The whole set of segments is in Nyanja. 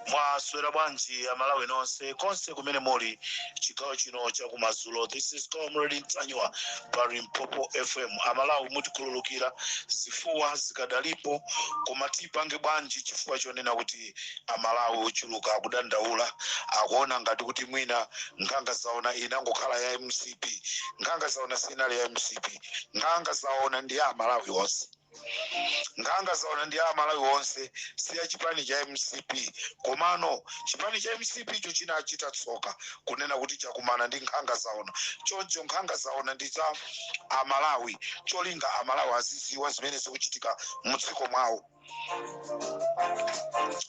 Mwaswera bwanji amalawi nonse konse kumene muli chigawo chino cha kumadzulo. This is Comrade Ntanywa pa Limpopo FM. Amalawi mutikhululukira zifuwa zikadalipo koma tipange bwanji chifukwa chonena kuti amalawi ochuluka akudandaula akuona ngati kuti mwina nkhanga zaona inangokhala ya MCP, nkhanga zaona sinali ya MCP, nkhanga zaona ndi amalawi onse. Nkhanga zaona ndi amalawi onse siya chipani cha MCP komano chipani cha MCP icho chinachita tsoka kunena kuti chakumana ndi nkhanga zaona. Choncho nkhanga zaona ndi za amalawi, cholinga amalawi aziziwa zimene zikuchitika mudziko mwawo.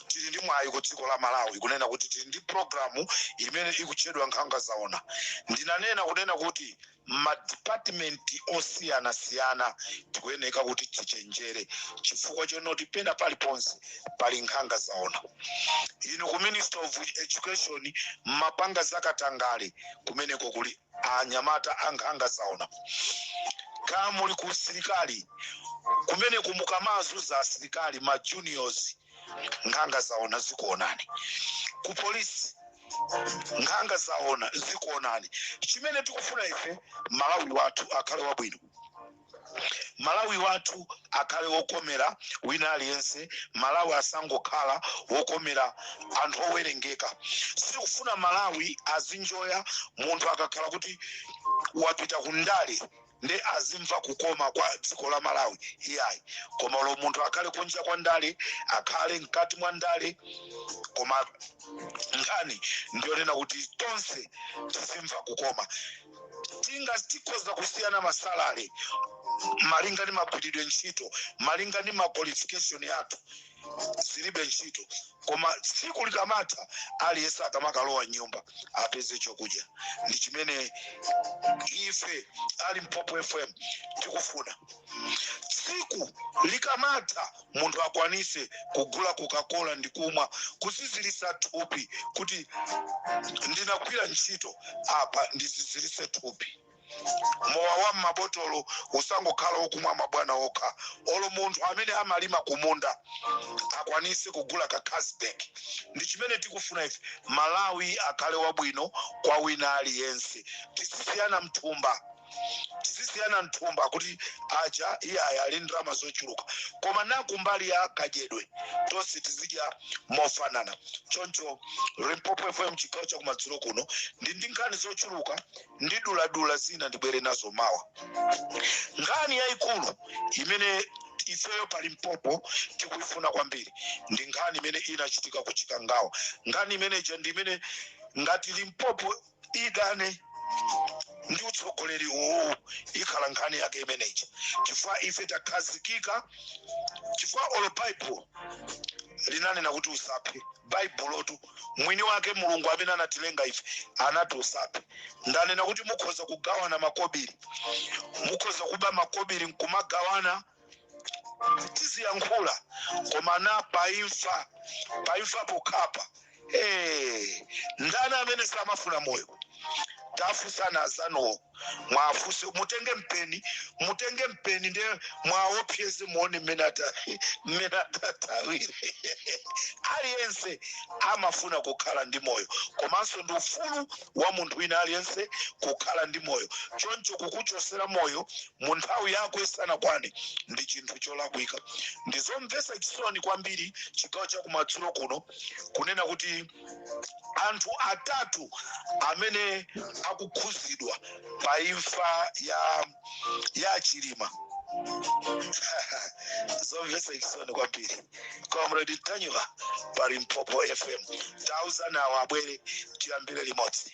Tili ndi mwayi ku dziko la Malawi kunena kuti tili ndi programu imene ikutchedwa nkhanga zaona. Ndinanena kunena kuti madepartment osiyana-siyana tikuyeneka kuti tichenjere chifukwa chonoti pena paliponse pali nkhanga zaona. Inu ku Minister of Education mapanga zakatangale kumeneko kuli anyamata ankhanga zaona. Kama muli ku silikali kumene kumukamazu za asilikali ma juniors nkhanga zaona zikuonani. Ku polisi nkhanga zaona zikuonani. Chimene tikufuna ife Malawi wathu akhale wabwino. Malawi wathu akhale wokomera wina aliyense. Malawi asangokhala wokomera anthu owerengeka. Sikufuna Malawi azinjoya munthu akakhala kuti wapita kundale nde azimva kukoma kwa dziko la Malawi iyayi. Koma lo munthu akhale kunja kwa ndale, akhale mkati mwa ndale, koma nkhani ndiyonena kuti tonse tizimva kukoma. Tikhoza kusiyana masalale malinga ndi magwiridwe ntchito, malinga ndi maqualification yathu zilibe ntchito, koma tsiku likamatha aliyense akamakalowa nyumba apeze chokudya. Ndi chimene ife ali Limpopo FM tikufuna. Tsiku likamatha munthu akwanise kugula Coca-Cola ndi kumwa kuzizilisa thupi kuti ndinagwira ntchito apa ndizizilise thupi. Mowa wa mabotolo usangokhala okumwa mabwana okha. Olo munthu amene amalima kumunda akwanise kugula ka Carlsberg. Ndi chimene tikufuna ife Malawi akhale wabwino kwa wina aliyense. Tisiyana mthumba. Tisiyana mthumba kuti aja iya ali ndrama zochuluka. Koma nakumbali ya kajedwe tonse tizidya mofanana. Choncho Limpopo FM chigawo cha kumadzulo kuno ndi nkhani zochuluka ndi dula zina ndibwere nazo mawa. Nkhani yayikulu imene ifeyo pa Limpopo tikuifuna kwambiri ndi nkhani imene inachitika ku Chikangawa. Nkhani imeneja ndi imene ngati Limpopo idane ndi utsogoleri uwu ikhala nkhani yake imeneja. Chifukwa ife takhazikika, chifukwa olo Bible linanena kuti usaphe. Bible lotu mwini wake Mulungu amene anatilenga ife anati usaphe. Ndanena kuti mukhoza kugawana makobiri, mukhoza kuba makobiri nkumagawana tiziyankhula, koma na paimfa pokhapa. Ndani amene samafuna moyo tafusana azano mwafuse mutenge mpeni nde mwaopyeze muone menata tawire. Aliyense amafuna kukhala ndi moyo, komanso ndi ufulu wa munthu wina aliyense kukhala ndi moyo. Choncho kukuchosera moyo mu nthawi yako isanakwane ndi chinthu cholakwika. Ndizomvetsa chisoni kwambiri chigawo cha kumadzulo kuno kunena kuti anthu atatu amene akukhuzidwa pa imfa ya Chilima. Zomvetsa chisoni kwambiri. Comrade Ntanywa pa Limpopo FM. Tauza nawo abwere tiyambire limodzi.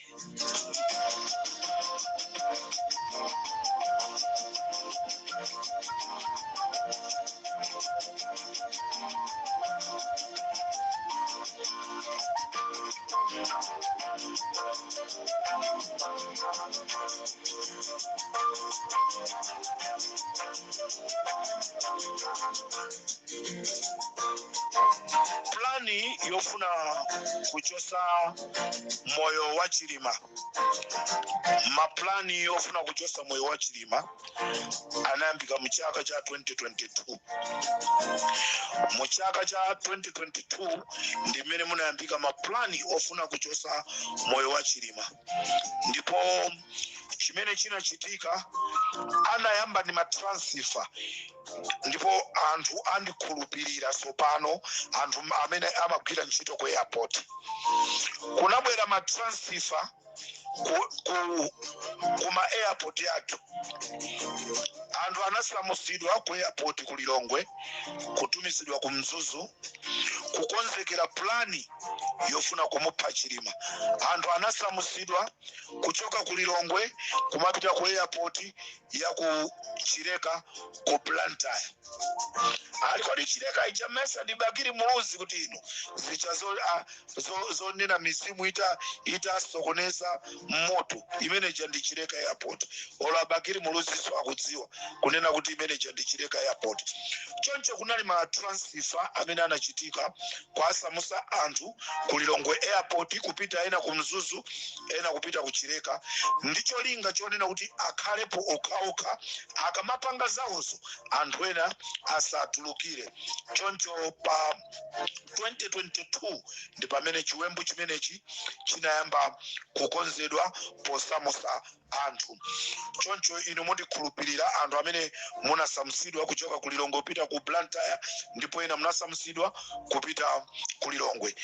plani yofuna kuchosa moyo wa chilima. Maplani yofuna kuchosa moyo wa chilima anayambika mu chaka cha 2022. Mu chaka cha 2022 ndi mmene munayambika maplani ofuna kuchosa moyo wa chilima. Ndipo chimene chinachitika anayamba ni matransfer, ndipo anthu andikhulupirira sopano anthu amene amagwira ntchito ku airport. Kunabwera matransfer kuma airport yathu. Anthu anasamusidwa ku airport ku Lilongwe, kutumizidwa ku Mzuzu, kukonzekera plani yofuna kumupha chilima. Anthu anasamusidwa kuchoka ku Lilongwe kumapita ku airport ya ku Chileka ku Blantyre. Aliko di Chileka ichamesa dibakiri muluzi kuti ino zonena mizimu ita sokoneza moto imene jandi Chileka airport. Ola bakiri muluzi so akudziwa kunena kuti imene jandi Chileka airport. Choncho kunali ma transfer amene anachitika kwa samusa anthu ku Lilongwe airport kupita ena ku Mzuzu ena kupita ku Chileka. Ndicho linga chonena kuti akhalepo okhaokha akamapanga zawozo anthu ena asatulukire. Choncho pa 2022 ndi pamene chiwembu chimenechi chinayamba kukonzedwa posamusa anthu. Choncho ino mundikhulupirira anthu amene munasamusidwa kuchoka ku Lilongwe kupita ku Blantyre, ndipo ena munasamusidwa kupita ku Lilongwe.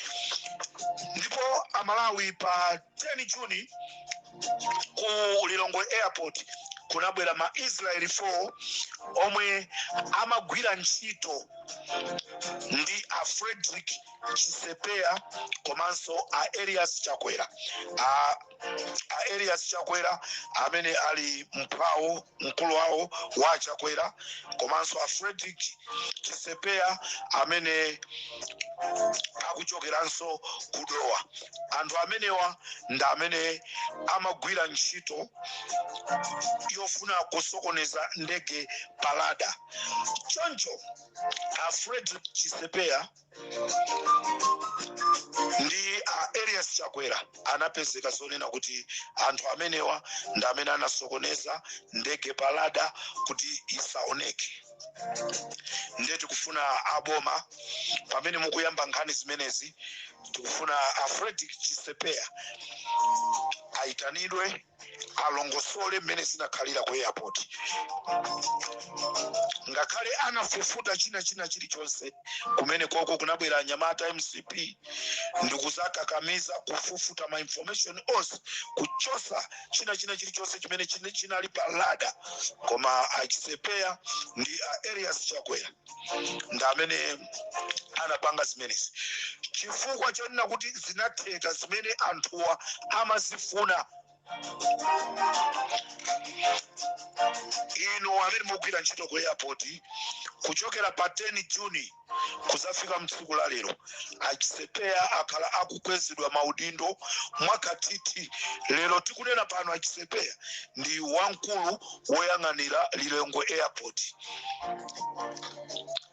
Ndipo Amalawi pa 10 Juni ku Lilongwe airport kunabwera ma Israeli 4 omwe amagwira ntchito ndi a Frederick Chisepea komanso a Elias Chakwera. A Elias Chakwera amene ali mphawo mkulu wawo wa Chakwera, komanso a Frederick Chisepea amene akuchokeranso kudowa. Anthu amenewa ndi amene amagwira ntchito yofuna kusokoneza ndege Palada. Choncho a Frederick Chisepea ndi a Elias Chakwera anapezeka zonena kuti anthu amenewa ndi amene anasokoneza ndege Palada kuti isaoneke. Ndeti kufuna aboma pamene mukuyamba nkhani zimenezi tikufuna a Frederick Chisepea aitanidwe alongosole mmene zinakhalira ku airport. Ngakhale anafufuta china chilichonse kumene koko kunabwera anyamata MCP ndikuzakakamiza kufufuta ma information onse kuchosa china chilichonse chimene chinali Palada, koma a Chisepea ndi a Elias Chakwera ndi amene anapanga zimenezi. Chifukwa chonena kuti zinatheka zimene anthuwa amazifuna. Ino amene mugwira ntchito ku airport kuchokera pa 10 Juni kuzafika mtsiku la lero a Chisepea akhala akukwezedwa maudindo mwakatiti. Lero tikunena pano a Chisepea ndi wamkulu woyang'anira Lilongwe airport.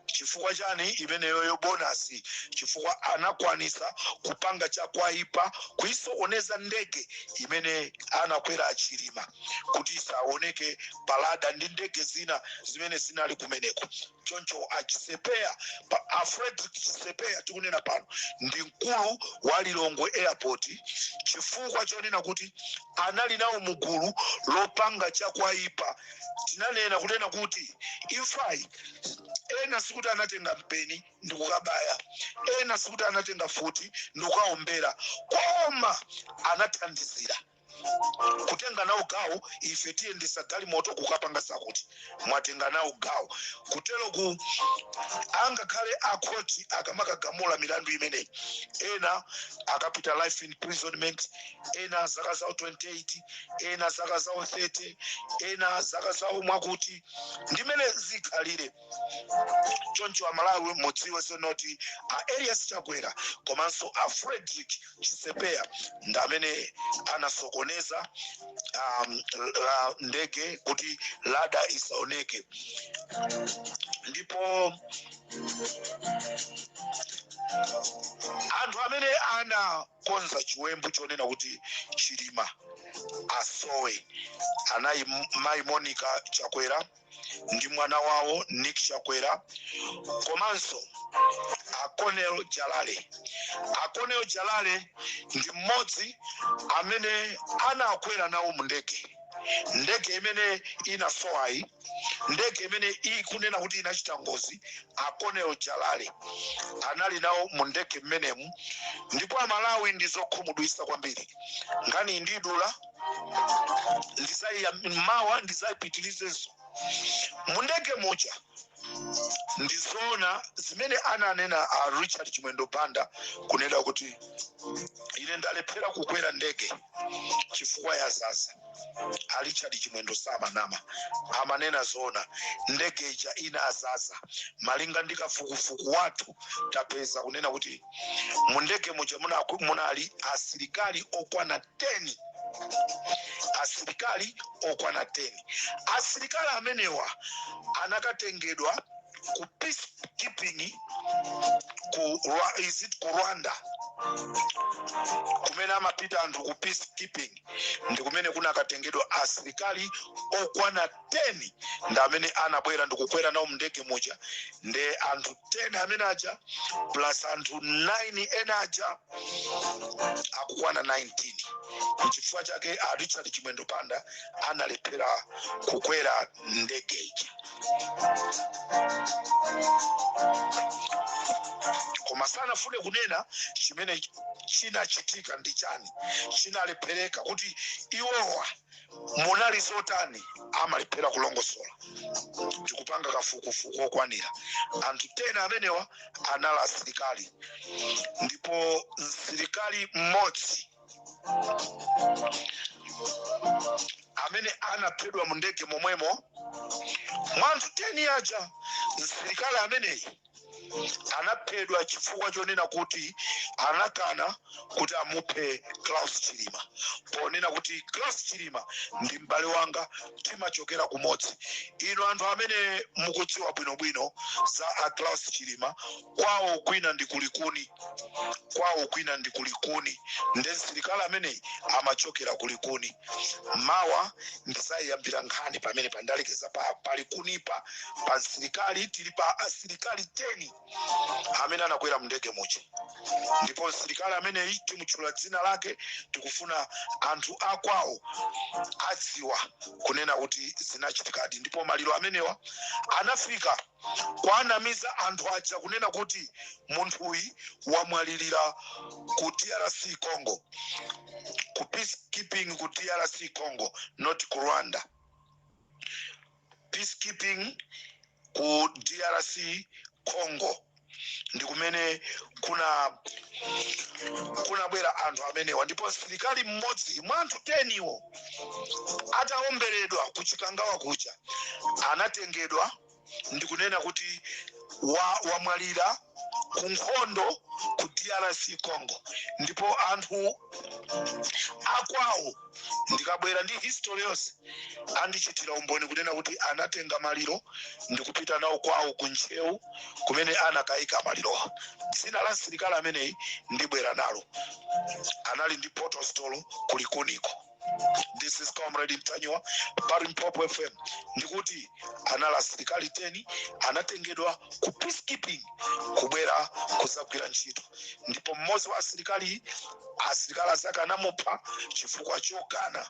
Chifukwa chani imeneyo bonasi? Chifukwa anakwanisa kupanga chakwaipa kuisokoneza ndege imene anakwera achilima kuti isaoneke Palada ndi ndege zina zimene zinali kumeneko. Choncho a Chisepea a Frederick Chisepea tikunena pano ndi mkulu wa Lilongwe airport, chifukwa chonena kuti anali nawo mugulu lopanga chakwaipa. Tinanena kunena kuti imfai ena sikuti anatenga mpeni ndikukabaya, ena sikuti anatenga futi ndikukaombera, koma anathandizira kutenga nawo gawo. Ife tiyendesa galimoto kukapanga sakuti mwatenga nawo gawo kutelo ku angakhale akhoti akamakagamula milandu imeneyi. Ena akapita life imprisonment, ena zaka zawo 28, ena zaka zawo 30, ena zaka zawo mwakuti ndimene zikhalire. Choncho Amalawi mudziwe zonoti a Elias Chakwera komanso a Frederick Chisepea ndi amene anasokoneza ndege kuti Lada isaoneke. Ndipo anakonza chiwembu chonena kuti Chilima asowe. Anayi Mai Monica Chakwera ndi mwana wawo Nick Chakwera, komanso Akonel Jalale. Akonel Jalale ndi mmodzi amene anakwera nawo mu ndege imene inasowayi, ndege imene ikunena kuti inachita ngozi. Akonel Jalale anali nawo mu ndege mmenemu, ndipo Amalawi ndizokhumudwitsa kwambiri. Ngani ndidula mawa ndizayipitirizenso mu ndege muja. Ndizoona zimene ananena Richard Chimwendo Banda kunena kuti ine ndalephera kukwera ndege chifukwa ya sasa. Richard Chimwendo samanama, amanena zona ndege ija ina asasa. Malinga ndi kafukufuku wathu tapeza kunena kuti mu ndege muja munali asilikali okwana 10. Asilikali okwana 10. Asilikali amenewa anakatengedwa ku peacekeeping ku Rwanda, kumene amapita anthu ku peacekeeping ndi kumene kunakatengedwa asilikali okwana 10 ndi amene anabwera ndikukwera nawo mndege muja. Nde anthu 10 amene aja plus anthu 9 ena aja akukwana 19. Chifukwa chake Richard Chimwendo Banda analephera kukwera ndege ija. Koma sanafune kunena chimene chinachitika ndi chani, chinalephereka kuti iwowa munali zotani, amalephera kulongosola. Tikupanga kafukufuku okwanira. Anthu 10 amenewa anali asilikali, ndipo msilikali mmodzi amene anaphedwa mu ndege momwemo. Mwa anthu 10 aja msilikali ameneyi anaphedwa chifukwa chonena kuti anakana kuti amuphe Klaus Chilima, ponena kuti Klaus Chilima ndi m'bale wanga, timachokera kumodzi. Ino anthu amene mukudziwa bwinobwino za Klaus Chilima, kwawo kwina ndi kulikuni, ndi msilikali ameneyi amachokera kulikuni. Mawa ndizayambira nkhani pamene pandalekeza pali kunipa pa msilikali, tili pa asilikali 10 amene anakwera mndege muja. Ndipo msilikali amene timutchula dzina lake, tikufuna anthu akwawo adziwa kunena kuti zinachitikadi. Ndipo maliro amenewa anafika kwa anamiza anthu aja kunena kuti munthuyi wamwalirira ku DRC Congo, ku peacekeeping ku DRC Congo, not ku Rwanda. Peacekeeping ku DRC Congo ndi kumene kunabwera anthu amenewa. Ndipo msilikali mmodzi mwa anthu 10 iwo ataomberedwa ku chikangawa kuja, anatengedwa ndi kunena kuti wamwalira ku nkhondo ku DRC Congo. Ndipo anthu akwawo ndikabwera ndi history yonse andichitira umboni kunena kuti anatenga maliro ndikupita nawo kwawo ku Nchewu kumene anakayika maliro. Dzina la msilikali ameneyi ndibwera nalo, anali ndi potostolo kulikuniko. This is Comrade Mtanywa, Parimpopo FM. Ndikuti anali asilikali 10 anatengedwa ku peacekeeping kubwera kuzagwira ntchito. Ndipo mmodzi wa asilikali azake anamupha chifukwa chokana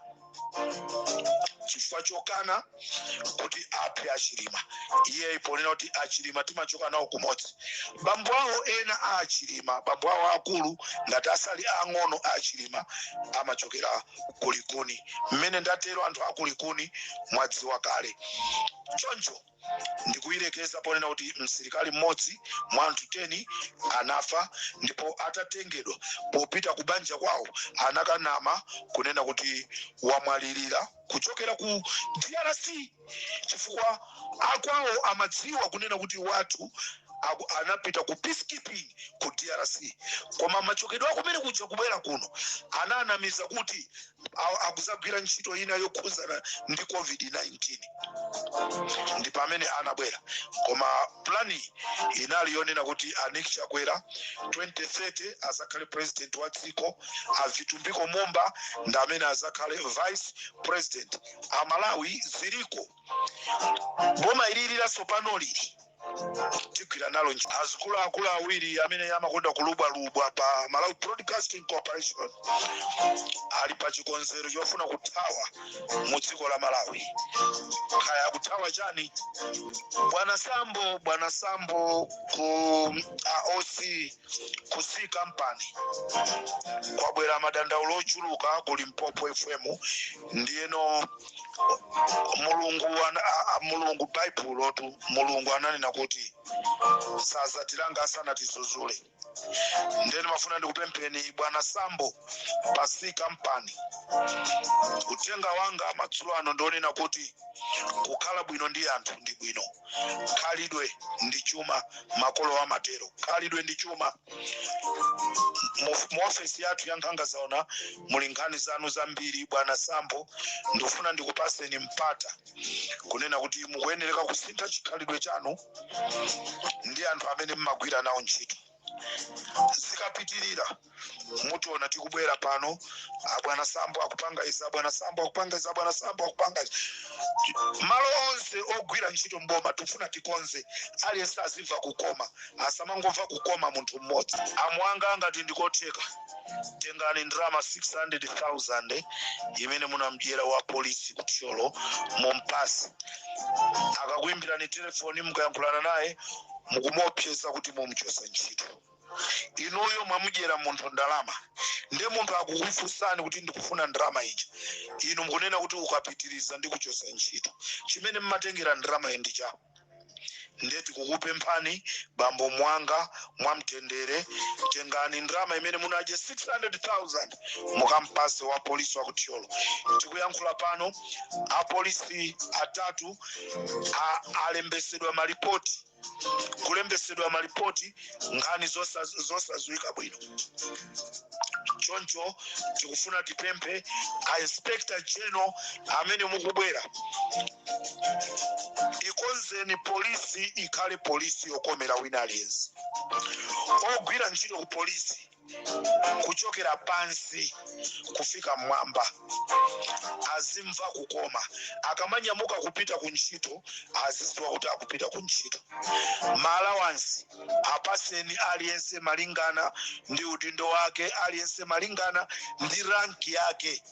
kuti aphe Achilima. Iye iponena kuti Achilima timachoka nawo kumodzi. Bambo awo ena a Achilima, bambo awo akulu ngati asali ang'ono a Achilima, amachokera kulikuni. Mmene ndatero anthu akulikuni mwadziwa kale. Choncho ndikuyilekeza ponena kuti msilikali mmodzi mwa anthu 10 anafa, ndipo atatengedwa popita ku banja kwawo anakanama kunena kuti wamwalirira kuchokera ku DRC, chifukwa akwawo amadziwa kunena kuti watu anapita ku peacekeeping ku DRC koma machokedwe akumene kuja kubwera kuno ananamiza kuti akuzagwira ntchito ina yokhuzana ndi COVID-19 ndi pamene anabwera koma plani inali yonena kuti Anik Chakwera 2030 azakhale president wa dziko, Avitumbiko Mumba ndi amene azakhale vice president. Amalawi ziliko boma ililira sopano lili tigwira nalo azikulu awiri amene amakonda kulubwalubwa pa Malawi Broadcasting Corporation ali pa chikonzero chofuna kuthawa mu dziko la Malawi. Kaya kuthawa chani? Bwana Sambo ku OC ku C company kwabwera madandaulo ochuluka ku Limpopo FM ndiyeno mulungu Bible otu mulungu ananena kuti sazatilanga asana tizuzule. Ndeni mafuna ndikupempheni Bwana Sambo pa C company utenga wanga madzulo ano ndionena kuti kukhala bwino ndi anthu ndi bwino, khalidwe ndi chuma, makolo wa matero, khalidwe ndi chuma. Mu ofisi yathu ya Nkhanga Zaona muli nkhani zanu zambiri. Bwana Sambo ndifuna ndikupaseni mpata kunena kuti mukuyenereka kusintha chikhalidwe chanu ndi anthu amene mmagwira nawo ntchito. Zikapitirira mutiona tikubwera pano Bwana Sambo akupanga iza, Bwana Sambo akupanga iza, Bwana Sambo akupanga iza. Malo onse ogwira ntchito mboma tufuna tikonze aliyense azimva kukoma, asamangomva kukoma munthu mmodzi. Amwanga ngati ndikotheka tengani ndrama 600,000 imene munamdyera wa polisi kutcholo mumpasi, akakuimbirani telefoni mukayankhulana naye mukumopseza kuti mumuchosa ntchito. Inuyo mwamudyera munthu ndalama nde munthu akukufunsani kuti ndikufuna ndrama ija, inu mukunena kuti ukapitiriza ndi kuchosa ntchito. Chimene mmatengera ndrama ndi cha ndeti kukupemphani bambo mwanga mwamtendere, tengani ndrama imene munadye 600,000 mukampase wa polisi wa kutcholo. Tikuyankhula pano apolisi atatu alembesedwa malipoti, kulembesedwa malipoti nkhani zosadziwika bwino. Choncho tikufuna tipemphe a Inspector General amene mukubwera ikonzeni polisi ikhale polisi yokomera wina aliyense. Ogwira ntchito ku polisi kuchokera pansi kufika mwamba azimva kukoma, akamanyamuka kupita ku ntchito azidziwa kuti akupita ku ntchito. Maalawansi apaseni aliyense malingana ndi udindo wake, aliyense malingana ndi ranki yake.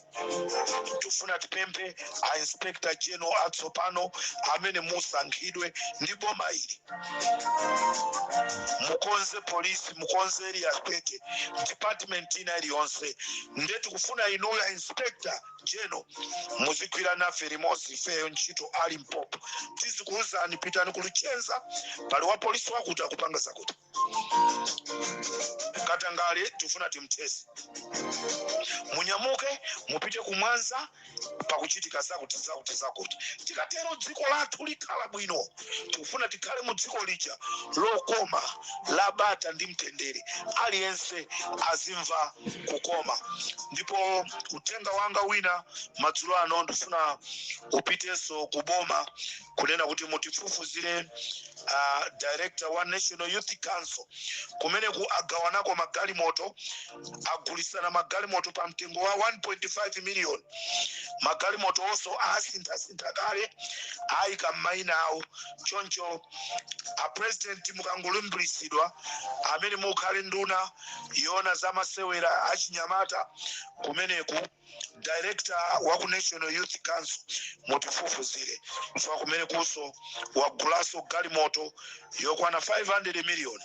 Tufuna tipemphe a Inspector General atsopano amene musankhidwe ndi boma ili. Mukonze polisi, mukonze area state department ina iliyonse. Ndeti kufuna inuyo Inspector General muzigwira nafe limodzi ifeyo ntchito ali Limpopo. Tizikuwuzani pitani kulichenza pali wa polisi wakuti akupanga zakuti. Katangale tufuna timtesi. Munyamuke mupite ku Mwanza pakuchitika zakuti. Tikatero dziko lathu likhala bwino. Tufuna tikhale mu dziko lija lokoma labata ndi mtendere, aliyense azimva kukoma. Ndipo utenga wanga wina madzulo ano ndifuna upiteso kuboma kunena kuti mutifufuzire director wa National Youth Council kumene ku agawanako magalimoto, agulisana magalimoto pa mtengo wa 1.5 million. Magalimoto oso asintha kale ayika maina awo. Choncho a president mukangolumbiritsidwa amene mukhale nduna yona zamasewera achinyamata kumeneku, director wa ku National Youth Council mutifufuzire mfa kumene kuso wagulaso galimoto yokwana 500 million.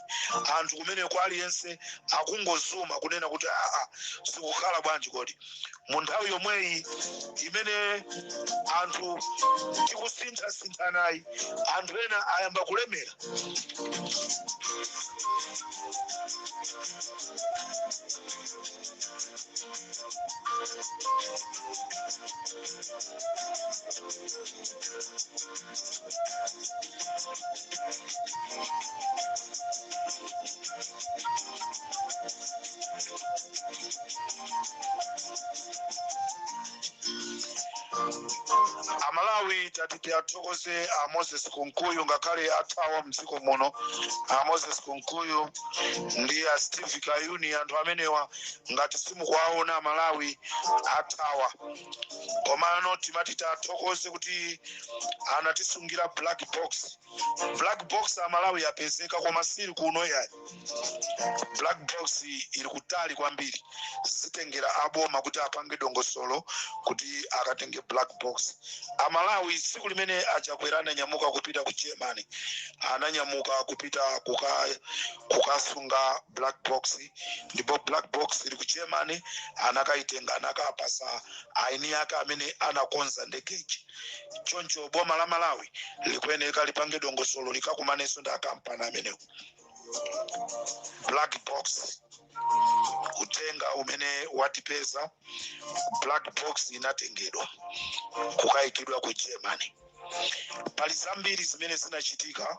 Anthu kumene kwa aliyense akungozuma kunena kuti sikukhala bwanji kodi mu nthawi yomweyi imene anthu tikusintha nayi anthu ena ayamba kulemera. amalawi tatipyathokoze Moses Kunkuyu ngakhale athawa mdziko muno. Moses Kunkuyu ndi Steve Kayuni, anthu amenewa ngati simukuwaona Malawi athawa. Komano timati tathokoze kuti anatisungira black box. Black box Malawi yapezeka koma siri kuno yayi. Black box ili kutali kwambiri, zitengera aboma kuti apange dongosolo kuti akatenge black box. Malawi siku limene achakwera ananyamuka kupita ku Germany, ananyamuka kupita kukasunga black box, ndipo black box ili ku Germany anakaitenga anakapasa aini yake amene anakonza ndegeji. Choncho boma la Malawi likuyeneka lipange dongosolo likakumaneso ndi akampani amenewo. Black box kutenga umene watipeza, black box inatengedwa kukayikidwa ku Germany. Pali zambiri zimene zinachitika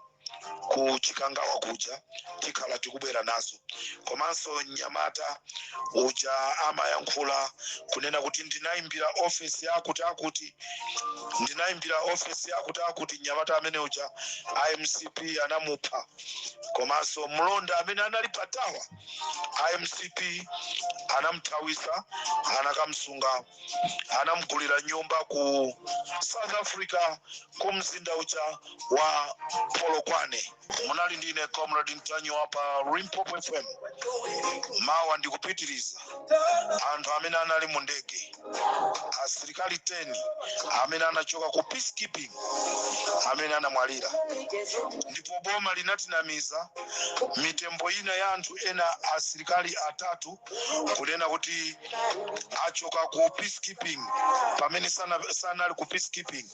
ku Chikangawa kuja tikhala tikubwera nazo. Komanso Nyamata uja amayankhula kunena kuti ndinaimbira office yakuti ndinaimbira office yakuti Nyamata amene uja IMCP anamupha. Komanso mlonda amene anali patawa IMCP anamthawisa, anakamsunga, anamgulira nyumba ku South Africa ku mzinda uja wa Polokwane. Munali ndine Comrade Mtanyiwa pa Limpopo FM. Mawa ndikupitiriza anthu amene anali mu ndege, asilikali 10 amene anachoka ku peacekeeping amene anamwalira. Ndipo boma linatinamiza mitembo ina ya anthu ena asilikali 3 kunena kuti achoka ku peacekeeping pamene sanali ku peacekeeping.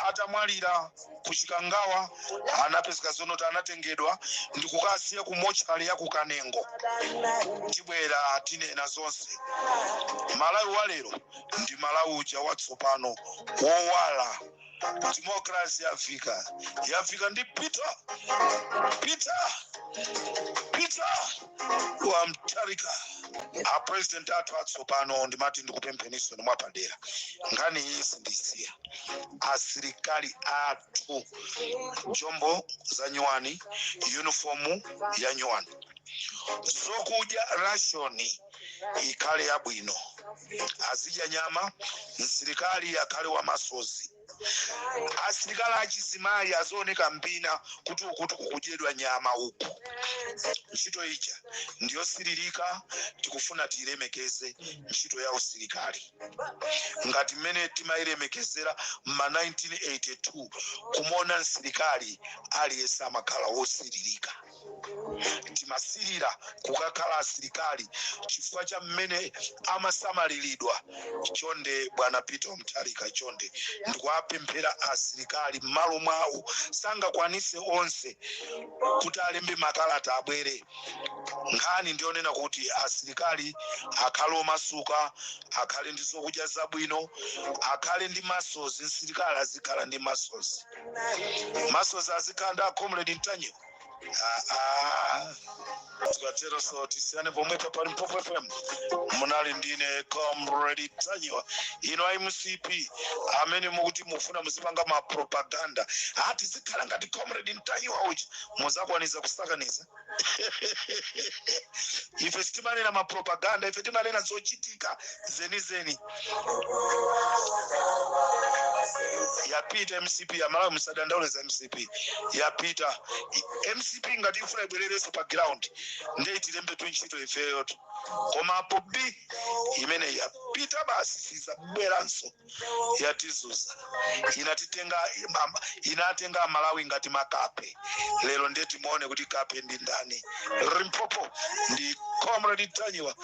Atamwalira ku Chikangawa anapezeka zonoti anatengedwa ndi kukasiya ku mochari ya ku Kanengo. Tibwera tinena zonse. Malawi walero ndi Malawi uja watsopano wowala. Democracy yafika ndi Peter wa Mutharika. A president athu atsopano ndimati ndikupempheniso ni mwapadera. Ngani yesi ndisiya asilikali athu jombo za nyuwani, uniformu ya nyuwani, zokudya rationi ikhale yabwino, azidya nyama, msilikali akhale wa masozi. Asilikali achizimayi azooneka mbina kuti kukudyedwa nyama uku. Ntchito ija ndiyo siririka, tikufuna tilemekeze ntchito ya usilikali ngati mmene timayilemekezera ma 1982 kumona msilikali aliyesa amakhala wosiririka. Timasirira kukakhala asilikali chifukwa cha mmene amasamaliridwa. Chonde bwana Peter Mutharika, chonde ndikuwapemphera asilikali m'malo mwawo sangakwanise onse kuti alembe makalata abwere. Nkhani ndionena kuti asilikali akhale omasuka, akhale ndi zokudya zabwino, akhale ndi masozi. Msilikali azikhala ndi masozi. Masozi azikhala ndi Comrade Mtanyiwa. Tikatero so tisiyane pomwe pa Limpopo FM. Munali ndine Comrade Mtanyiwa, ino IMCP amene mukuti mufuna muzipanga ma propaganda. Ati zikhala ngati Comrade Mtanyiwa uja muzakwaniza kusakaniza. Ife sitimanena ma propaganda, ife timanena zochitika zeni. Yapita MCP ya Malawi, msadandaule za MCP. Yapita MCP ngati ifuna ibwerereso pa ground ndeti lembe twinchito ifeyo. Koma apo B imene yapita basi sizabweranso yatizuza. Inatenga Malawi ngati makape. Lero ndeti muone kuti kape ndi ndani. Limpopo ndi Comrade Mtanyiwa.